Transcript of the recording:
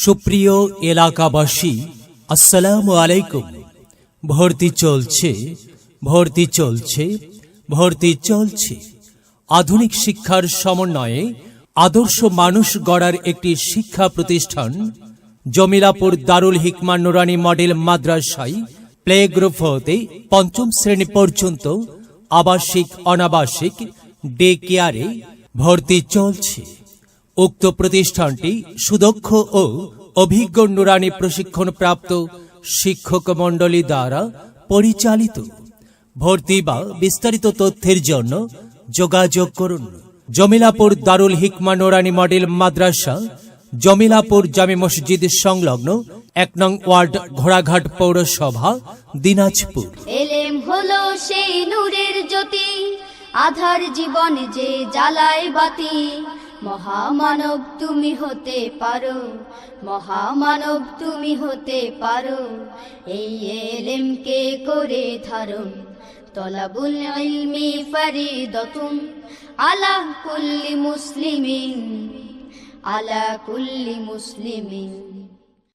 সুপ্রিয় এলাকাবাসী, আসসালামু আলাইকুম। ভর্তি চলছে, ভর্তি চলছে, ভর্তি চলছে। আধুনিক শিক্ষার সমন্বয়ে আদর্শ মানুষ গড়ার একটি শিক্ষা প্রতিষ্ঠান জমিলাপুর দারুল হিকমা নুরানী মডেল মাদ্রাসায় প্লে গ্রুপ হতে পঞ্চম শ্রেণী পর্যন্ত আবাসিক অনাবাসিক ডে কেয়ারে ভর্তি চলছে। উক্ত প্রতিষ্ঠানটি সুদক্ষ ও অভিজ্ঞ নুরানী প্রশিক্ষণপ্রাপ্ত শিক্ষক মণ্ডলী দ্বারা পরিচালিত। ভর্তি বা বিস্তারিত তথ্যের জন্য যোগাযোগ করুন জমিলাপুর দারুল হিকমা নুরানী মডেল মাদ্রাসা, জমিলাপুর জামে মসজিদ সংলগ্ন ১ নং ওয়ার্ড, ঘোড়াঘাট পৌরসভা, দিনাজপুর। এলেম হলো সেই নূরের জ্যোতি, আধার জীবন যে জ্বালায় বাতি। মহামানব তুমি হতে পারো, মহামানব তুমি হতে পারো। এই এলেমকে করে ধারণ, তলাবুল ইলমি ফরিদাতুন আলা কুল্লি মুসলিমিন, আলা কুল্লি মুসলিমিন।